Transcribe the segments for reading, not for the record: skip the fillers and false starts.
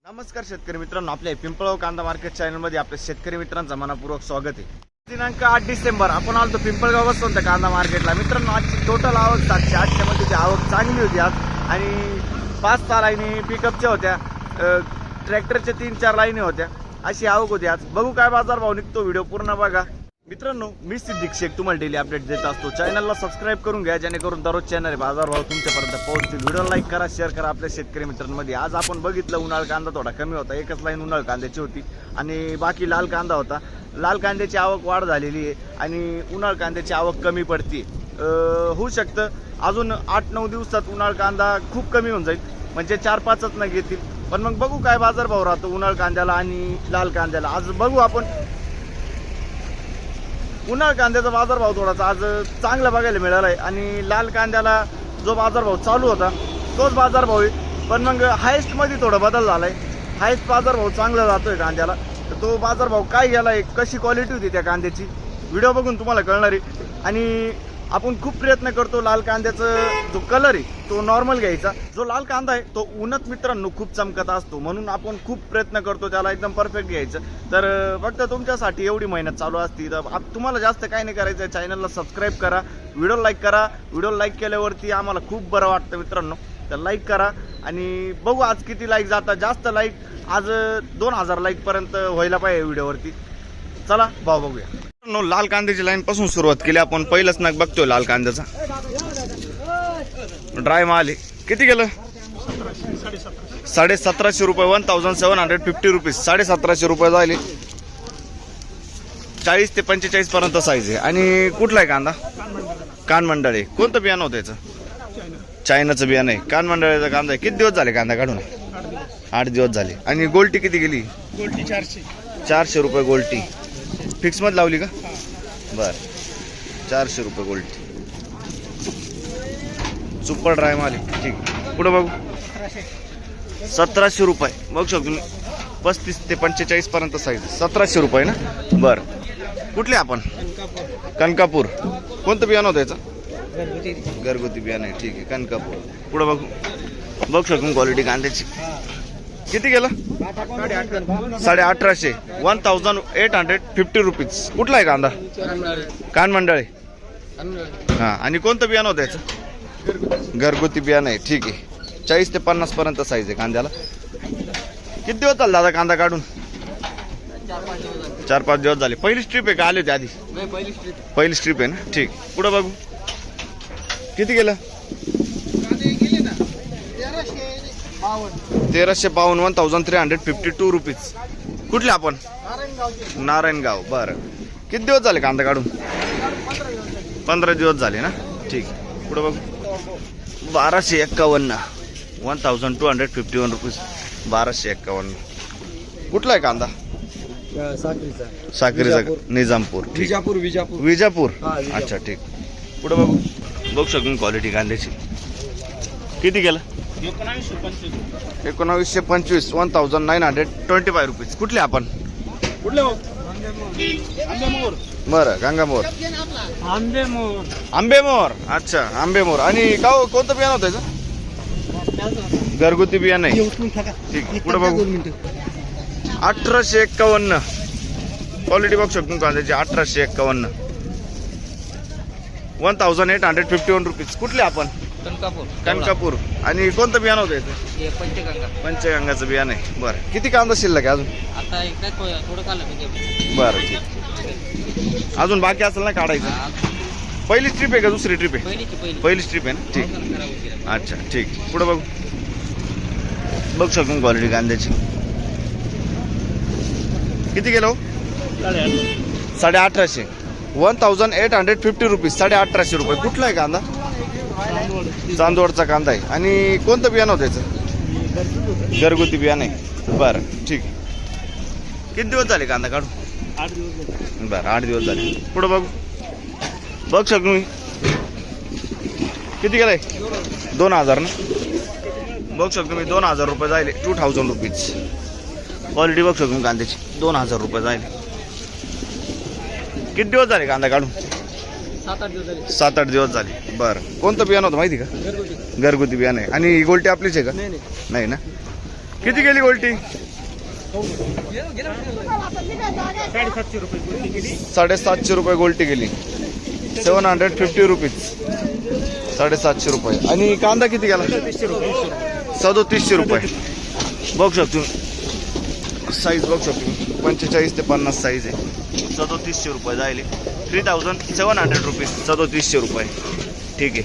नमस्कार शेतकरी मित्रांनो, आपल्या पिंपळगाव कांदा मार्केट चॅनलमध्ये आपल्या शेतकरी मित्रांचं मनपूर्वक स्वागत आहे। दिनांक 8 डिसेंबर आपण आलो पिंपळगाव वसंत कांदा मार्केटला। मित्रांनो, आजची टोटल आवक 708 मध्ये आवक चांगली होती आज आणि 5-6 लाईनी पिकअपच्या होत्या, ट्रॅक्टरच्या 3-4 लाईनी होत्या, अशी आवक होती आज। बघू काय बाजार भाव निघतो, व्हिडिओ पूर्ण बघा। मित्रांनो, मी सिद्दीक शेख तुम्हाला डेली अपडेट देत असतो। चॅनलला सबस्क्राइब करून घ्या जेणेकरून दररोज चॅनल बाजार भाव तुमच्यापर्यंत पोहोचतील। व्हिडिओ लाईक करा, शेअर करा आपल्या शेतकरी मित्रांमध्ये। आज आपण बघितलं उन्हाळ कांदा थोडा कमी होता, एकच लाईन उन्हाळ कांद्याची होती आणि बाकी लाल कांदा होता। लाल कांद्याची आवक वाढ झालेली आहे आणि उन्हाळ कांद्याची आवक कमी पडते। होऊ शकतं अजून 8-9 दिवसात उन्हाळ कांदा खूप कमी होऊन जाईल, म्हणजे 4-5च न घेतील। पण मग बघू काय बाजार भाव राहतो उन्हाळ कांद्याला आणि लाल कांद्याला। आज बघू आपण उन्हाळ कांद्याचा बाजारभाव थोडासा आज चांगला बघायला मिळाला आहे आणि लाल कांद्याला जो बाजारभाव चालू होता तोच बाजारभाव आहे, पण मग हायेस्टमध्ये थोडा बदल झाला आहे। हायेस्ट बाजारभाव चांगला जातोय कांद्याला, तर तो बाजारभाव काय गेला आहे, कशी क्वालिटी होती त्या कांद्याची, व्हिडिओ बघून तुम्हाला कळणार आहे। आणि आपण खूप प्रयत्न करतो लाल कांद्याचा जो कलर आहे तो नॉर्मल घ्यायचा। जो लाल कांदा आहे तो उन्हात मित्रांनो खूप चमकत असतो, म्हणून आपण खूप प्रयत्न करतो त्याला एकदम परफेक्ट घ्यायचं। तर फक्त तुमच्यासाठी एवढी मेहनत चालू असती, तर तुम्हाला जास्त काही नाही करायचं, चॅनलला सबस्क्राईब करा, व्हिडिओ लाईक करा। व्हिडिओ लाईक केल्यावरती आम्हाला खूप बरं वाटतं मित्रांनो, तर लाईक करा आणि बघू आज किती लाईक जातात। जास्त लाईक आज 2000 लाईक पर्यंत व्हायला पाहिजे व्हिडिओवरती। चला भाव बघूया। लाल कांद्याची लाईन पासून सुरुवात केली आपण। पहिलंच नग बघतोय लाल कांद्याचा, ड्राय माल आहे। किती गेलं? 1750 रुपये, 1750 रुपीज, 1750 रुपये झाले। 40 ते 45 पर्यंत साईज आहे। आणि कुठला आहे कांदा? कानमंडळ आहे। कोणतं बियाणं होतं याचं? चायनाचं बियाणं आहे, कानमंडळाचा कांदा आहे। किती दिवस झाले कांदा काढून? 8 दिवस झाले। आणि गोल्टी किती गेली? गोल्टी 400 रुपये गोल्टी। फिक्स मध्ये लावली का? बर, 400 रुपये गोल्टी, सुपर ड्राय माल आहे। ठीक, पुढे बघू। 1700 रुपये बघू शकतो तुम्ही, 35 ते 45 पर्यंत साईज, 1700 रुपये ना। बर, कुठले आपण? कनकापूर। कोणतं बियाणं होतं याचं? घरगुती बियाणं आहे, ठीक आहे, कनकापूर। पुढे बघू, बघू शकतो क्वालिटी कांद्याची। किती गेलं? 1850, 1850 रुपीज। कुठला आहे कांदा? कानमंडळ आहे। हा, आणि कोणतं बियाणं होतं याचं? घरगुती बियाणं आहे, ठीक आहे। 40 ते 50 पर्यंत साईज आहे कांद्याला। किती दिवस चालला दादा कांदा काढून? 4-5 दिवस झाले। पहिली स्ट्रीप आहे का आली होती आधी? पहिली स्ट्रीप आहे ना, ठीक। पुढे बघू, किती गेलं? 1352, 1352 रुपीज। कुठले आपण? नारायणगाव। बरं, किती दिवस झाले कांदा काढून? 15 दिवस झाले ना, ठीक। पुढे बघू, 1251, 1251 रुपीज, 1251। कुठला आहे कांदा? साक्रीचा, निजामपूर, ठीक। विजापूर, अच्छा, ठीक। पुढे बघू, बघू शकतो क्वालिटी कांद्याची। किती गेलं? 1925, 1925 रुपीज। कुठले आपण? बरं, गंगामोर, आंबेमोर, अच्छा, आंबेमोर। आणि का कोणतं बियाणं होतं याचं? घरगुती बियाणं आहे, ठीक। पुढे बघू, 1851 क्वालिटी बघू शकतो कांद्याची, 1851, 1851 रुपीज। कुठले आपण? कनकापूर। आणि कोणतं बियाणं होतं याचं? पंचगंगाचं बियाणं आहे। बरं, किती कांदा शिल्लक आहे अजून? बरं, ठीक। अजून बाकी असेल ना काढायचं? पहिली ट्रिप आहे का दुसरी ट्रिप आहे? पहिली ट्रिप आहे ना, ठीक, अच्छा, ठीक। पुढे बघू, बघू शकतो क्वालिटी कांद्याची। किती गेलो? 1850, 1850 रुपीज, 1850 रुपये। कुठला आहे कांदा? चांदवडचा कांदा आहे। आणि कोणतं बियाणं होतं याचं? घरगुती बियाणं आहे, बरं, ठीक। किती दिवस झाले कांदा काढून? 8 दिवस। बरं, 8 दिवस झाले। पुढे बघू, बघ शकतो मी। किती गेलाय? 2000 ना, बघू शकतो मी, 2000 रुपये जायले, 2000 रुपीज। क्वालिटी बघू शकतो कांद्याची, 2000 रुपये जायले। किती दिवस झाले कांदा काढून? 7-8 दिवस झाले। बरं, कोणतं बियाणं होतं माहिती का? घरगुती बियाणं आहे। आणि गोल्टी आपलीच आहे का? नाही ना, किती गेली गोल्टी? 750 रुपये गोल्टी गेली. 750 रुपीज. 750 रुपये. आणि कांदा किती गेला? 3700 रुपये. बघू शकतो साईज, बघू शकतो 45 ते 50 साईज आहे. 3700 रुपये जायले. 3700 रुपीज. 3700 रुपये. ठीक आहे.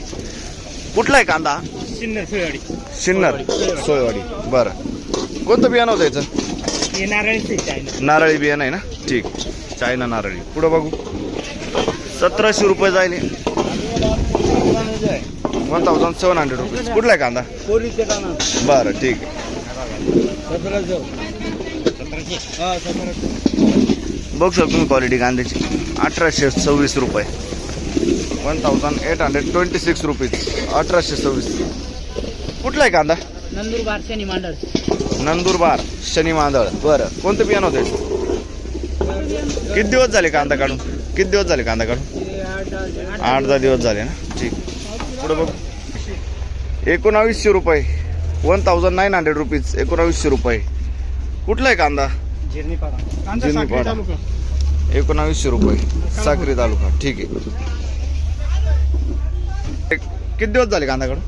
कुठला आहे कांदा? सिन्नर सोयवाडी. बरं, कोणतं बियाणं होतं याचं? नारळी बियाणं आहे ना. ठीक, चायना नारळी. पुढं बघू. 1700 रुपये जायले. 1700 रुपीज. कुठला आहे कांदा? बरं, ठीक आहे. बघू शकतो तुम्ही क्वालिटी कांद्याची. 1826 रुपये. 1826 रुपीज. 1826. कुठला आहे कांदा? नंदुरबार शनी मांदळ. बरं, कोणतं बियाणं होतं? किती दिवस झाले कांदा काढून? 8-10 दिवस झाले ना. ठीक. पुढे बघू. 1900 रुपये. 1900 रुपीज. 1900 रुपये. कुठला आहे कांदा? जिरनीपाडा. 1900 रुपये. साक्री तालुका. ठीक आहे. किती दिवस झाले कांदा काढून?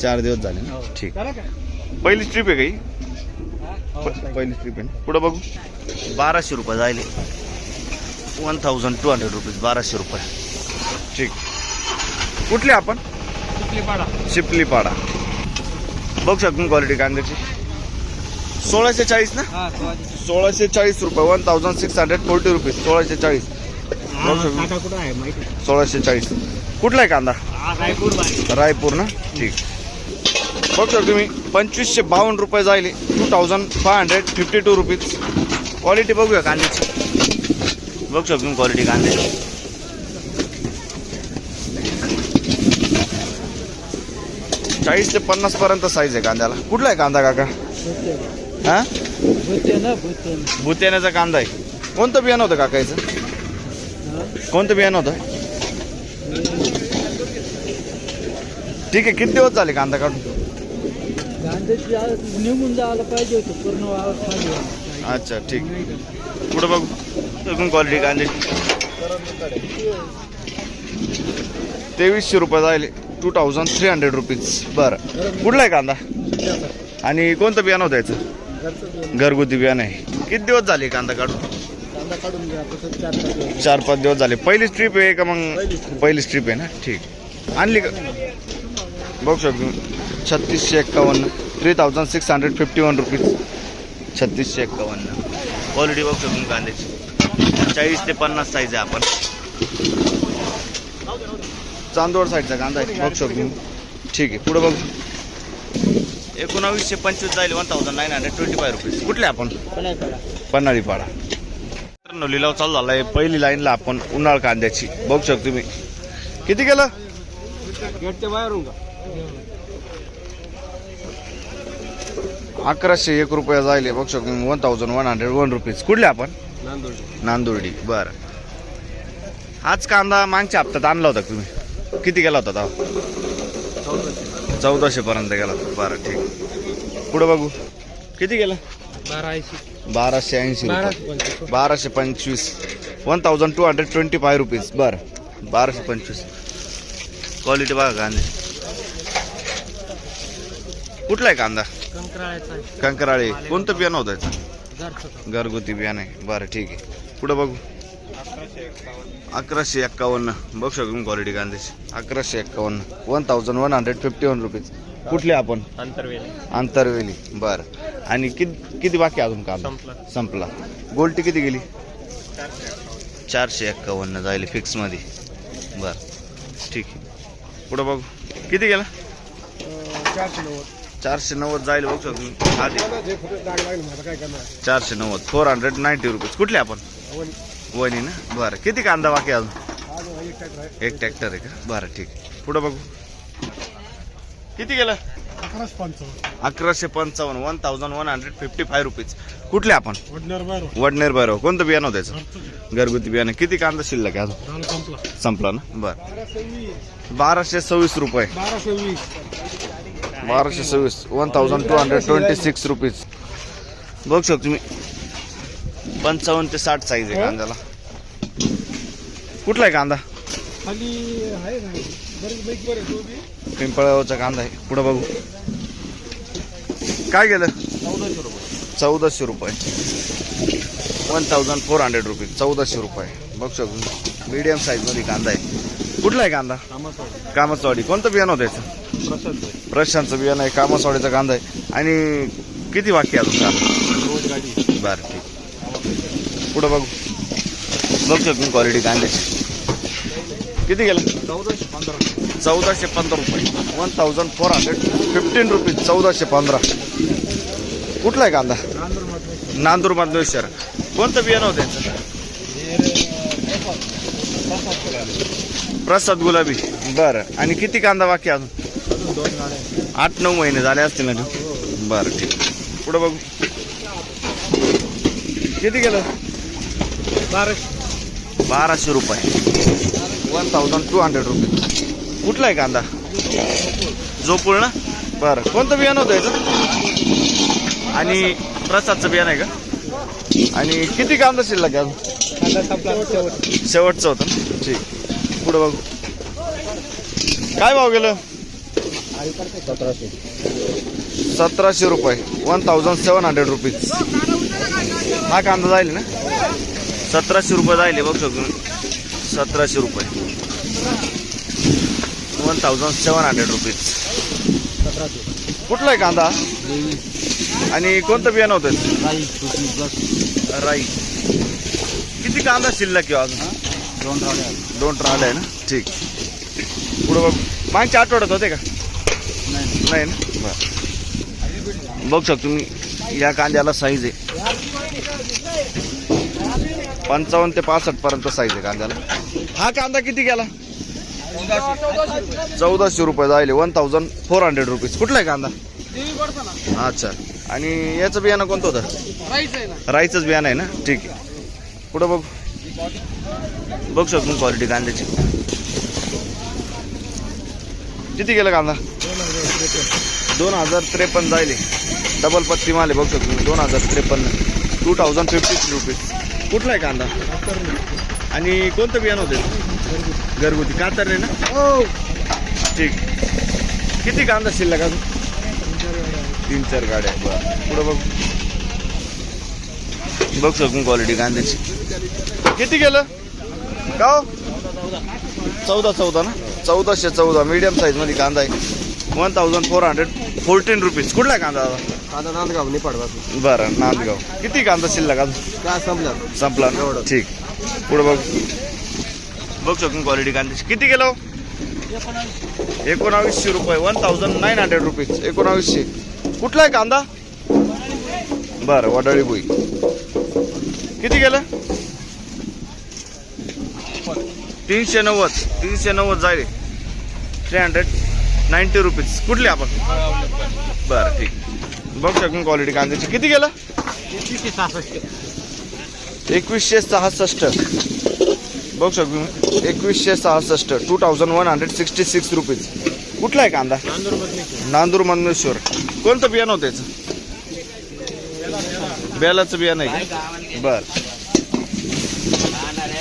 4 दिवस झाले ना. ठीक. पहिली स्ट्रीप आहे काही? पहिली स्ट्रीप आहे. पुढे बघू. 1200 रुपये जायले. 1200 रुपीज. 1200 रुपये. ठीक. कुठले आपण? चिपलीपाडा. बघू शकतो क्वालिटी कांद्याची. 1640 ना. 1640 रुपये. 1640 रुपीज. 1640. 1640. कुठला आहे कांदा? रायपूर ना. ठीक. बघू शकतो तुम्ही 2552 रुपये जायले. 2552 रुपीज. क्वालिटी बघूया कांद्याची. बघू शकतो तुम्ही क्वालिटी कांद्याची. 40 ते 50 पर्यंत साईज आहे कांद्याला. कुठला आहे कांदा काका? हा, भुत्याण्याचा कांदा आहे. कोणतं बियाणं होतं काका याचं? कोणतं बियाणं होतं? ठीक आहे. किती दिवस झाले कांदा काढून? निघून जायला पाहिजे होतं पूर्ण. अच्छा, ठीक. पुढे बघू. क्वालिटी कांद्याची. 2300 रुपये जायले. 2300 रुपीज. बरं, कुठला आहे कांदा? आणि कोणतं बियाणं होतं याचं? घरगुती बियाणं आहे. किती दिवस झाले कांदा काढून? 4-5 दिवस झाले. पहिली स्ट्रीप आहे का मग? पहिली स्ट्रीप आहे ना. ठीक. आणली का? बघू शकतो 3651. 3651 रुपीज. 3651. क्वालिटी बघू शकतो कांद्याची. 40 ते 50 साईज आहे. आपण चांदोड साईडचा कांदा आहे. बघू शकतो. ठीक आहे. पुढे बघू. 1925 जाईल. 1925 रुपीज. कुठले आपण? पन्हाळीपाडा. लिलाव चालू झाला आहे. पहिली लाईनला आपण उन्हाळ कांद्याची. बघू शकतो तुम्ही. किती गेलं? 1101 रुपये जायले. बघू शकतो 1101 रुपीज. कुठले आपण? नांदुर्डी. बरं. आज कांदा मागच्या हप्त्यात आणला होता तुम्ही? किती गेला होता तेव्हा? 1400 पर्यंत गेला. बरं, ठीक. पुढे बघू. किती गेला? 1280 रुपये. 1225. 1225 रुपीज. बरं, 1225. क्वालिटी बघा कांदे. कुठला आहे कांदा? कंकराळे. कोणतं बियाणं होतं याचं? घरगुती बियाणं आहे. बरं, ठीक आहे. पुढे बघू. 1151. बघू शकतो क्वालिटी कांद्याची. 1151. 1151 रुपीज. कुठले आपण? आंतरवेली. बरं. आणि किती बाकी अजून कांदा? संपला. गोल्टी किती गेली? 451 जायले फिक्स मध्ये. बरं, ठीक आहे. पुढे बघू. किती गेला? 490 जाईल. बघू शकतो आधी 490. 490 रुपीज. कुठले आपण? वणी ना. बरं, किती कांदा बाकी अजून? एक ट्रॅक्टर आहे का? बरं, ठीक. पुढे बघू. किती गेलं? 1155. 1155 रुपीज. कुठले आपण? वडनेर भैरव. कोणतं बियाणं होतं त्याचं? घरगुती बियाणं. किती कांदा शिल्लक आहे अजून? संपला ना. बरं, 1226 रुपये. 1226 1226 रुपीज. बघू शकतो तुम्ही 55 ते 60 साईज आहे कांद्याला. कुठला आहे कांदा? खाली आहे ना बरेच बाईक बरे तो बी पिंपळगावचा कांदा आहे. पुढं बघू काय गेलं. 1400 रुपये 1400 रुपीज 1400 रुपये. बघू शकतो मीडियम साईज मध्ये कांदा आहे. कुठला आहे कांदा? कामसवाडी. कोणतं बियाणं होतं याचं? प्रशांतचं बियाणं आहे. कामसवाडीचा कांदा आहे. आणि किती वाक्य अजून कांदा? बरं ठीक. पुढं बघू बघू शकतो क्वालिटी कांद्याची. किती गेलं? 1415 रुपये 1415 रुपीज 1415. कुठला आहे कांदा? नांदूर मधलेश्वर. कोणतं बियाणं होतं याचं? प्रसाद गुलाबी. बरं आणि किती कांदा बाकी अजून? 8-9 महिने झाले असतील ना. बरं ठीक. पुढं बघू किती गेलं? 1200 रुपये 1200 रुपये. कुठला आहे कांदा? जोपूळ ना. बरं कोणतं बियाणं होतं याचं? आणि प्रसादचं बियाणं आहे का? आणि किती कांदा शिल्लक आहे? शेवटचं होतं ना. ठीक. पुढं बघू काय भाव गेलं? 1700 रुपये 1700 रुपीज. हा कांदा जाईल ना. 1700 रुपये जाईल. बघू शकतो 1700 रुपये 1700 रुपीज. कुठला आहे कांदा? आणि कोणतं बियाणं होतं? राई. किती कांदा शिल्लक आहे अजून? 2 ट्राले आहे ना. ठीक. पुढं बघ मागच्या आठवड्यात होते का? नाही ना. बरं बघू शकतो तुम्ही या कांद्याला साईज आहे 55 ते 65 पर्यंत साईज आहे कांद्याला. हा कांदा किती गेला? 1400 रुपये जायले 1400 रुपीज. कुठला आहे कांदा? अच्छा. आणि याचं बियाणं कोणतं होतं? राईचंच बियाणं आहे ना. ठीक आहे. पुढं बघू बघू शकतो क्वालिटी कांद्याची. किती गेलं कांदा? 2053 जायले. डबल पत्ती माले. बघू शकतो 2053 2050 रुपीज. कुठला आहे कांदा? आणि कोणतं बियाणं होते? घरगुती कातर रे ना. ठीक. किती कांदा शिल्लक अजून? 3-4 गाड्या. बरं पुढं बघू बघू शकतो क्वालिटी कांद्याची. किती गेलं का? 1414 ना. 1414 मीडियम साईज मध्ये कांदा आहे 1414 रुपीज. कुठला आहे कांदा? नांदगाव निपाडवा. बरं नांदगाव. किती कांदा शिल्लक अजून? काय संपला ना. ठीक. पुढे बघ बघू शकतो क्वालिटी कांद्याची. किती गेलो? 1900 रुपये 1900 रुपीज 1900. कुठला आहे कांदा? बरं वडाळी भुई. किती गेलं? 390 जाईल 390 रुपीज. कुठले आपण? बरं ठीक. बघू शकतो क्वालिटी कांद्याची. किती गेलं? 2166. बघू शकतो 2166 2166 रुपीज. कुठला आहे कांदा? नांदूर मधनेश्वर. कोणतं बियाणं होतं याचं? बेलाचं बियाणं आहे का? बर.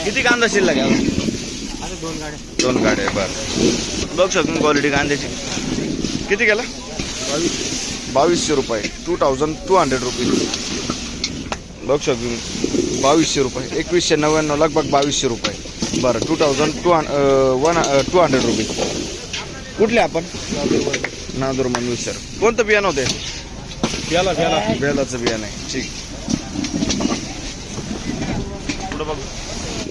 किती कांदा शिल्लक आहे? 2 गाड्या. बर बघू शकतो क्वालिटी कांद्याची. किती गेला? 2200 रुपये 2200 रुपीज. बघू शकतो 2200 रुपये 2199 लगभग 2200 रुपये. बरं 2200 रुपीज. कुठले आपण? नांदूर मधनेश्वर. कोणतं बियाणं होते? बेलाचं बियाणं आहे. ठीक. पुढं बघू